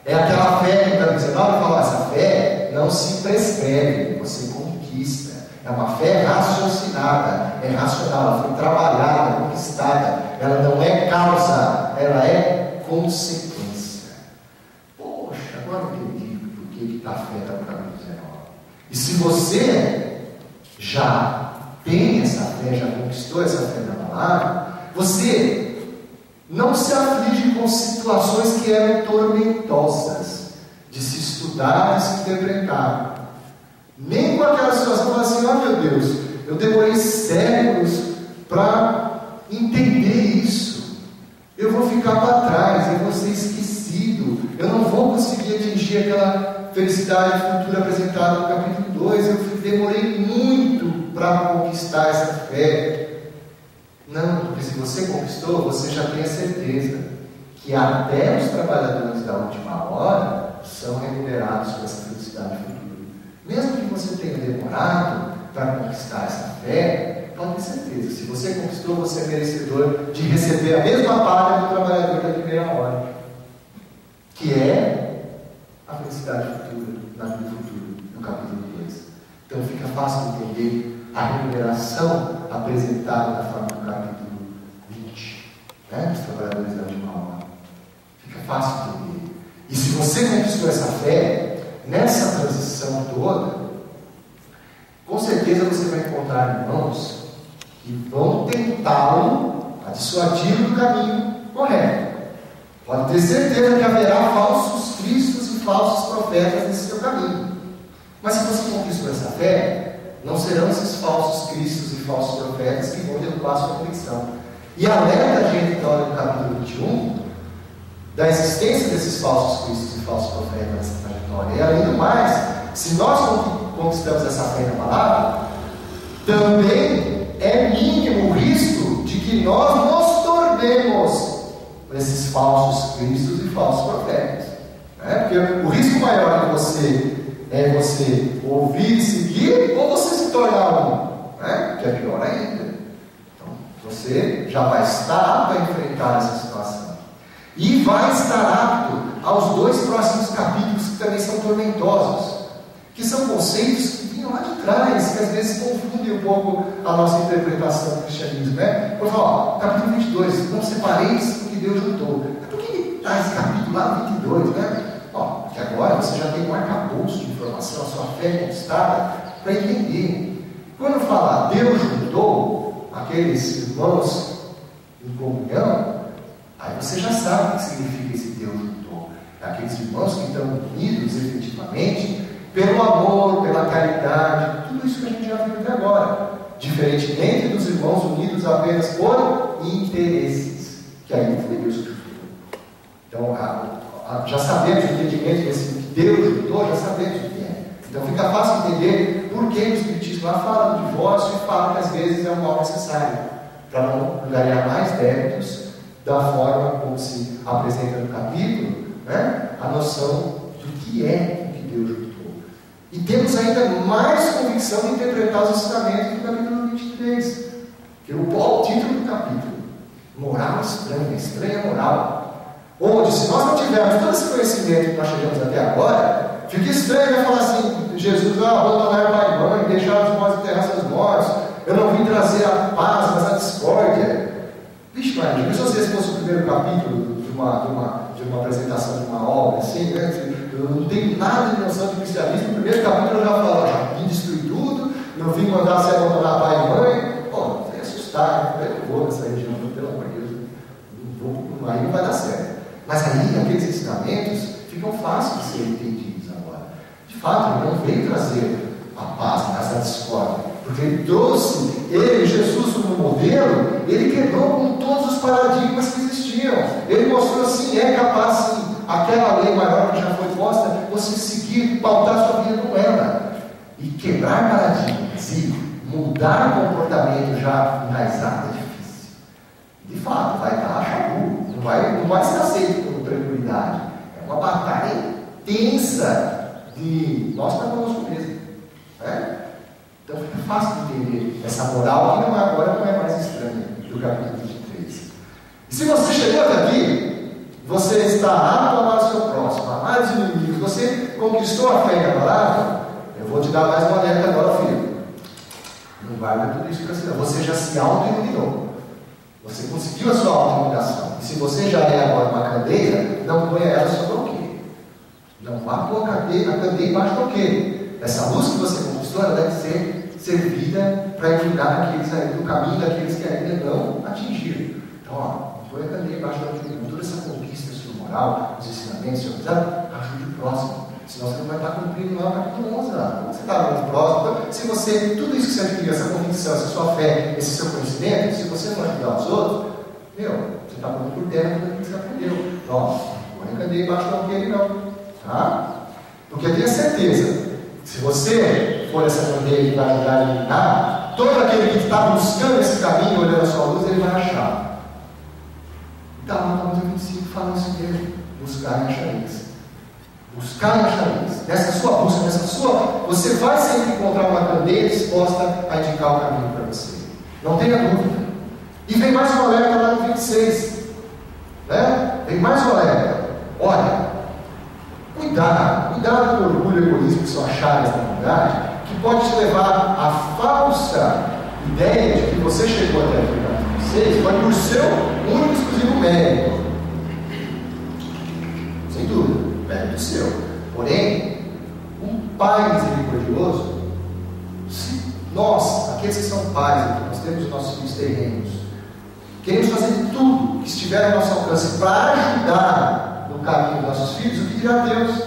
É aquela fé que está dizendo, essa fé fé não se prescreve, você conquista. É uma fé raciocinada, é racional, ela foi trabalhada, conquistada. Ela não é causa, ela é consequência. Poxa, agora eu entendi por que a fé está no capítulo 19. E se você já tem essa fé, já conquistou essa fé na palavra, você não se aflige com situações que eram tormentosas de se estudar e se interpretar. Nem com aquela situação de assim, oh meu Deus, eu demorei séculos para entender isso. Eu vou ficar para trás, eu vou ser esquecido, eu não vou conseguir atingir aquela felicidade futura apresentada no capítulo 2, eu demorei muito para conquistar essa fé. Não, porque se você conquistou, você já tem a certeza que até os trabalhadores da última hora são remunerados por essa felicidade futura. Mesmo que você tenha demorado para conquistar essa fé, pode ter certeza, se você conquistou, você é merecedor de receber a mesma paga do trabalhador da primeira hora, que é a felicidade futura, na vida futura, no capítulo 2. Então fica fácil de entender a remuneração apresentada na forma do capítulo 20, né, dos trabalhadores da última hora. Fica fácil de entender. E se você conquistou essa fé, nessa transição toda, com certeza você vai encontrar irmãos que vão tentá-lo a dissuadi-lo do caminho correto. Pode ter certeza que haverá falsos cristos e falsos profetas nesse seu caminho. Mas se você conquistou essa fé, não serão esses falsos cristos e falsos profetas que vão derrubar a sua convicção. E alerta a gente, então, no capítulo 21, da existência desses falsos cristos e falsos profetas nessa trajetória. E além do mais, se nós conquistamos essa fé na palavra, também é mínimo o risco de que nós nos tornemos esses falsos cristos e falsos profetas. Porque o risco maior de você é você ouvir e seguir, ou você se tornar um, que é pior ainda. Então, você já vai estar apto a enfrentar essa situação. E vai estar apto aos 2 próximos capítulos que também são tormentosos, que são conceitos que vinham lá de trás, que às vezes confundem um pouco a nossa interpretação do cristianismo, Por falar, capítulo 22, não separeis o que Deus juntou. Por que está esse capítulo lá no 22, Porque agora você já tem um arcabouço de informação, a sua fé conquistada, para entender. Quando fala Deus juntou aqueles irmãos em comunhão, aí você já sabe o que significa esse Deus juntou. Aqueles irmãos que estão unidos efetivamente pelo amor, pela caridade, tudo isso que a gente já viu até agora. Diferentemente dos irmãos unidos apenas por interesses, que aí foi Deus que juntou. Então, já sabemos o entendimento desse que Deus juntou, já sabemos o que é. Então fica fácil entender por que o Espiritismo lá fala do divórcio e fala que às vezes é um mal necessário, para não ganhar mais débitos, da forma como se apresenta no capítulo, a noção do que é o que Deus juntou. E temos ainda mais convicção de interpretar os ensinamentos do capítulo 23, que é o título do capítulo: Moral Estranha, Estranha Moral. Onde, se nós não tivermos todo esse conhecimento que nós chegamos até agora, fica estranho falar assim: Jesus vai abandonar pai e mãe, deixar os mortos enterrar seus mortos, eu não vim trazer a paz, mas a discórdia. Vixe, Maria, se você fosse o primeiro capítulo de uma apresentação de uma obra, assim, eu não tenho nada de noção de cristianismo, no primeiro capítulo eu já falo: já vim destruir tudo, não vim mandar você abandonar pai e mãe. Pô, você ia assustar, eu não vou nessa região, pelo amor de Deus, aí não vai dar certo. Mas aí, aqueles ensinamentos ficam fáceis de serem entendidos agora. De fato, ele não veio trazer a paz, mas a discórdia. Porque ele trouxe, Jesus, como modelo, ele quebrou com todos os paradigmas que existiam. Ele mostrou assim: é capaz, sim, aquela lei maior que já foi posta, você seguir, pautar sua vida com ela. E quebrar paradigmas e mudar o comportamento já enraizado é difícil. De fato, vai dar chabu. Não vai ser aceito com tranquilidade. É uma batalha intensa de nós para conosco mesmo. Então fica fácil de entender essa moral que agora não é mais estranha do capítulo 23. E se você chegou até aqui, você está apto a amar o seu próximo, amar os inimigos, você conquistou a fé inabalável, eu vou te dar mais uma alerta agora, filho. Não guarda tudo isso para si, você já se auto-iluminou. Você conseguiu a sua auto-iluminação. E se você já é agora uma candeia, não ponha ela sobre o quê? Não vá pôr a candeia embaixo do quê? Essa luz que você conquistou, ela deve ser servida para iluminar aqueles aí do caminho daqueles que ainda não atingiram. Então, ó, não põe a candeia embaixo do quê? Toda essa conquista sua moral, os ensinamentos, seu amizade, ajude o próximo. Senão você não vai estar cumprindo lá o capítulo 11 lá. Como você está muito próximo? Então, se você, tudo isso que você adquiriu, essa convicção, essa sua fé, esse seu conhecimento, se você não ajudar os outros, você está pondo por terra tudo aquilo que você aprendeu. Ó, não vai cadeia embaixo daquele não. Tá? Porque eu tenho certeza, se você for essa candeia que vai ajudar a iluminar, todo aquele que está buscando esse caminho, olhando a sua luz, ele vai achar. Então, no capítulo 25 fala isso mesmo. Buscar e achareis. Buscar e achareis. Nessa sua busca, você vai sempre encontrar uma candeia disposta a indicar o caminho para você. Não tenha dúvida. E vem mais um alerta lá no 26. Né? Vem mais um alerta. Olha, cuidado com o orgulho e egoísmo que são as chagas da humanidade, que pode te levar à falsa ideia de que você chegou até aqui para vocês, mas por seu único e exclusivo mérito. Sem dúvida. Mérito seu. Porém, um pai misericordioso, se nós, aqueles que são pais, nós temos os nossos filhos terrenos, queremos fazer tudo que estiver ao nosso alcance para ajudar no caminho dos nossos filhos, o que dirá Deus?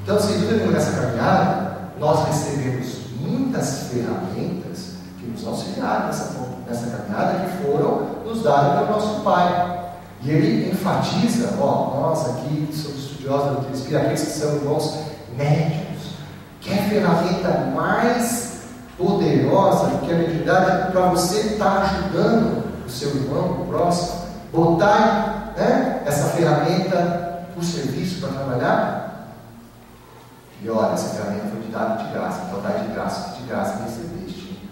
Então, sem dúvida nenhuma, nessa caminhada, nós recebemos muitas ferramentas que nos auxiliaram nessa caminhada, que foram nos dadas pelo nosso Pai. E ele enfatiza, nós aqui somos estudiosos da doutrina espírita, aqueles que são irmãos médios, que é a ferramenta mais poderosa do que a mediunidade para você estar ajudando o seu irmão, o próximo, botar essa ferramenta por serviço para trabalhar. E olha, essa ferramenta foi te dada de graça, então dá de graça recebeste.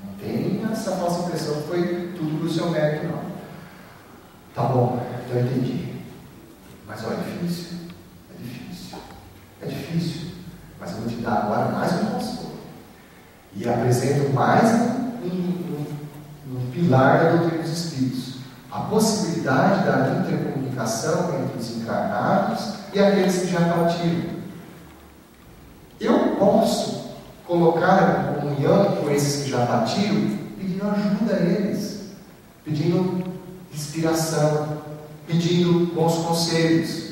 Não tem essa falsa impressão que foi tudo para o seu mérito, não. Tá bom, eu entendi. Mas olha, é difícil, mas eu vou te dar agora mais um conselho. E apresento mais um pilar da doutrina dos Espíritos: a possibilidade da intercomunicação entre os encarnados e aqueles que já partiram. Eu posso colocar em comunhão com esses que já partiram, pedindo ajuda a eles, pedindo inspiração, pedindo bons conselhos,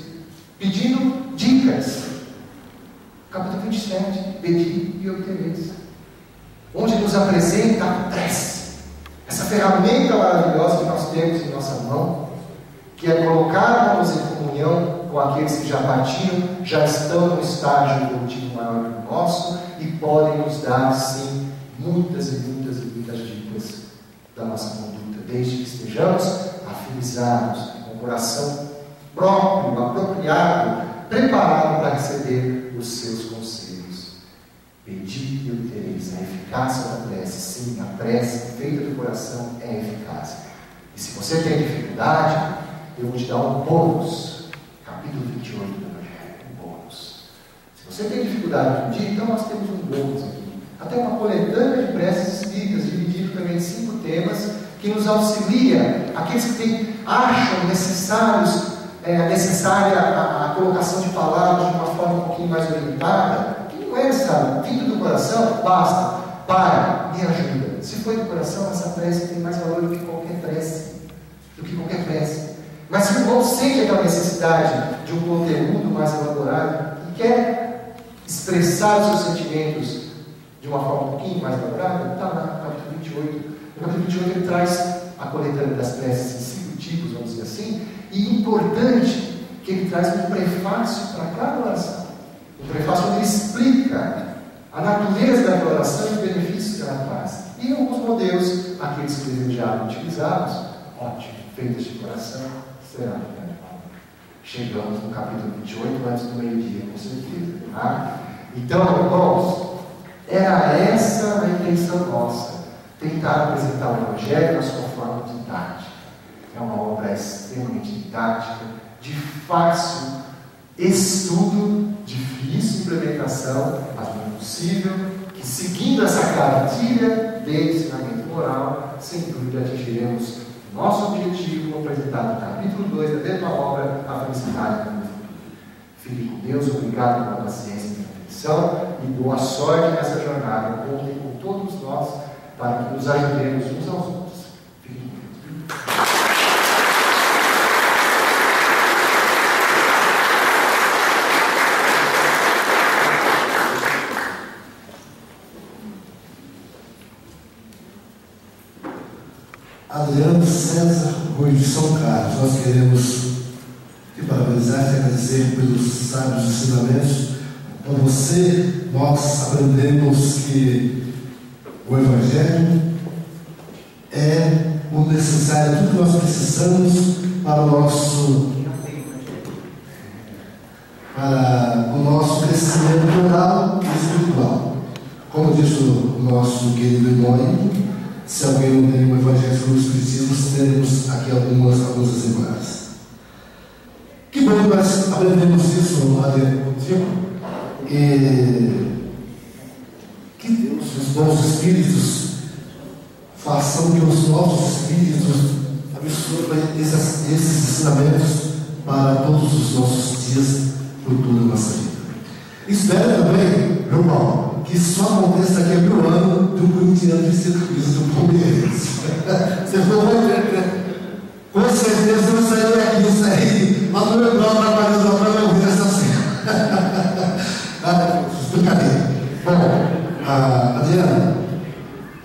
pedindo dicas. Capítulo 27, pedi e obtereis, onde nos apresenta a prece, essa ferramenta maravilhosa que nós temos em nossa mão, que é colocarmos em comunhão com aqueles que já partiram, já estão num estágio evolutivo maior que o nosso e podem nos dar, sim, muitas dicas da nossa conduta, desde que estejamos afinizados, com o coração próprio, apropriado, preparado para receber os seus conselhos. Pedi e obtereis. A eficácia da prece, sim, a prece feita do coração é eficaz. E se você tem dificuldade, eu vou te dar um bônus. Capítulo 28 do Evangelho, um bônus. Se você tem dificuldade de pedir, então nós temos um bônus aqui. Até uma coletânea de preces espíritas, dividido também em 5 temas, que nos auxilia, aqueles que acham necessária a colocação de palavras de uma forma um pouquinho mais orientada, que não é essa vindo do coração, basta. Pai, me ajuda. Se for do coração, essa prece tem mais valor do que qualquer prece. Mas se o irmão sente aquela necessidade de um conteúdo mais elaborado e quer expressar os seus sentimentos de uma forma um pouquinho mais elaborada, está lá no capítulo 28. No capítulo 28 ele traz a coletânea das preces em 5 tipos, vamos dizer assim, e importante que ele traz um prefácio para cada oração. Um prefácio onde ele explica a natureza da oração e os benefícios que ela traz. E alguns modelos, aqueles que desejaram utilizá-los, ótimo, feitos de coração, será de grande valor. Chegamos no capítulo 28, antes do meio-dia, com certeza. Tá? Então, irmãos, era essa a intenção nossa. Tentar apresentar o Evangelho na sua forma didática. É uma obra extremamente didática, de fácil estudo, difícil implementação, mas não é possível, que seguindo essa cartilha de ensinamento moral, sem dúvida atingiremos nosso objetivo apresentado no capítulo 2 da mesma obra, A Felicidade no Futuro. Fique com Deus, obrigado pela paciência e atenção e boa sorte nessa jornada. Contem com todos nós para que nos ajudemos uns aos outros. Fique com Deus. Adriano César Rui de São Carlos, nós queremos te parabenizar e agradecer pelos sábios ensinamentos. Com você, nós aprendemos que o Evangelho é o necessário, tudo que nós precisamos para o nosso crescimento moral e espiritual. Como disse o nosso querido irmão, se alguém não tem o Evangelho sobre o Espiritismo, teremos aqui alguns exemplares. Que bom que nós aprendemos isso, Adriano, contigo. E que Deus, os bons espíritos, façam que os nossos espíritos absorvam esses ensinamentos para todos os nossos dias futuros da nossa vida. Espero também, meu irmão, que isso só aconteça daqui a 1000 anos de um corintiano vestido com isso, do Palmeiras. Você falou, com certeza eu saí daqui, isso aí, mas não lembrava da Maria da Praia, eu ouvir essa cena. Brincadeira. Bom, Adriana,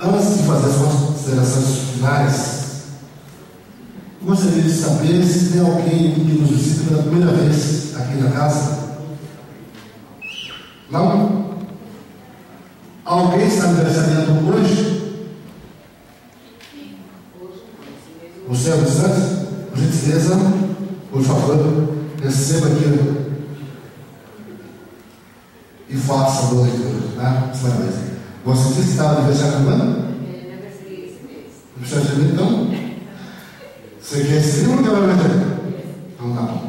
antes de fazer as considerações finais, gostaria de saber se tem alguém que nos visita pela primeira vez aqui na casa. Não? Alguém está aniversariando hoje? Você é distante? Por gentileza, por favor, receba aqui e faça a boa leitura, tá? Você disse que estava aniversariando quando? Aniversariei esse mês. Aniversariando então? Você quer esse livro ou quer o Evangelho? Então tá bom.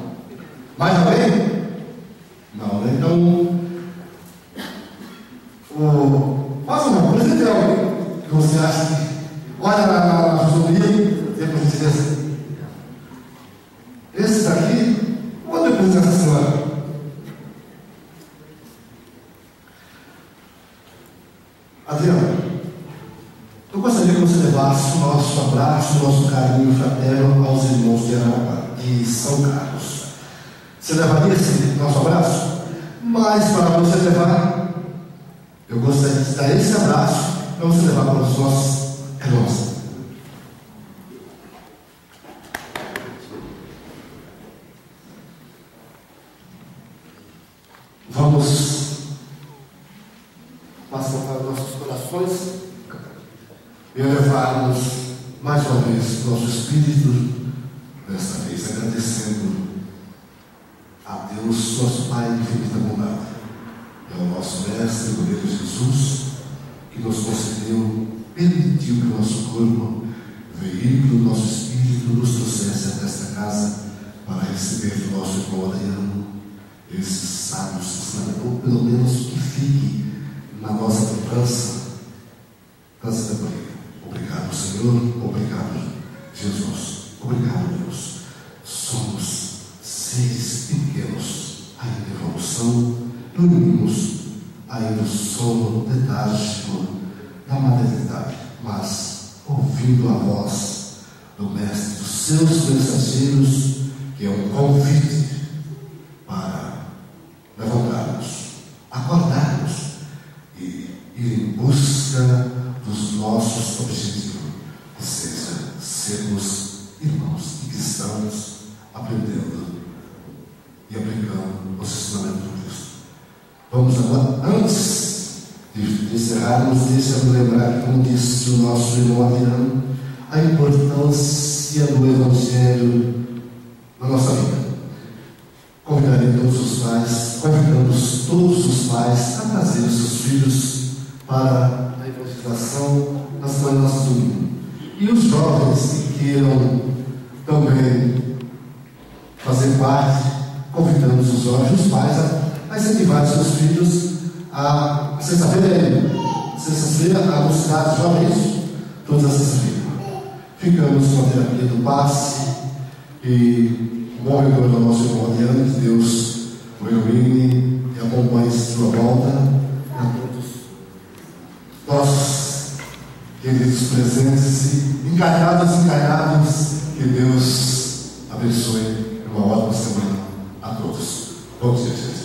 Mais alguém? Não, né? Então. Faça uma coisa de alguém que você acha que olha na fisionomia, tem por gentileza. Esse daqui, vou depois dessa senhora. Adriano, eu gostaria que você levasse o nosso abraço, o nosso carinho fraterno aos irmãos de São Carlos. Você levaria esse nosso abraço? Mas para você levar, eu gostaria de dar esse abraço para você levar para os nossos irmãos. Vamos passar para os nossos corações e elevarmos mais uma vez nosso espírito, desta vez agradecendo a Deus, nosso Pai de infinita bondade. É o nosso Mestre, o governo Jesus, que nos concedeu, permitiu que o nosso corpo, veículo do nosso espírito, nos trouxesse até esta casa para receber do nosso irmão Adriano esses sábios ensinamentos, ou pelo menos que fique na nossa lembrança da sabedoria. Obrigado, Senhor. Obrigado, Jesus. Obrigado, Deus. Somos seres pequenos, ainda em evolução. Dormimos ainda o sono letárgico da maternidade, mas ouvindo a voz do Mestre, dos seus mensageiros, que é um convite para levantarmos, acordarmos e ir em busca dos nossos objetivos, ou seja, sermos irmãos e cristãos, aprendendo e aplicando os ensinamentos do Cristo. Vamos agora, antes de encerrarmos, deixa-me lembrar, como disse o nosso irmão Adriano, a importância do Evangelho na nossa vida. Convidamos todos os pais a trazer os seus filhos para a evangelização na semana do nosso domingo. E os jovens que queiram também fazer incentivar, convidamos os pais a incentivar seus filhos a sexta-feira, a buscar jovens toda a sexta-feira. Ficamos com a terapia do passe e bom retorno ao nosso irmão Adriano, que Deus o ilumine e acompanhe sua volta a todos nossos queridos presentes e encarnados, que Deus abençoe uma ótima semana a todos. Vamos dizer.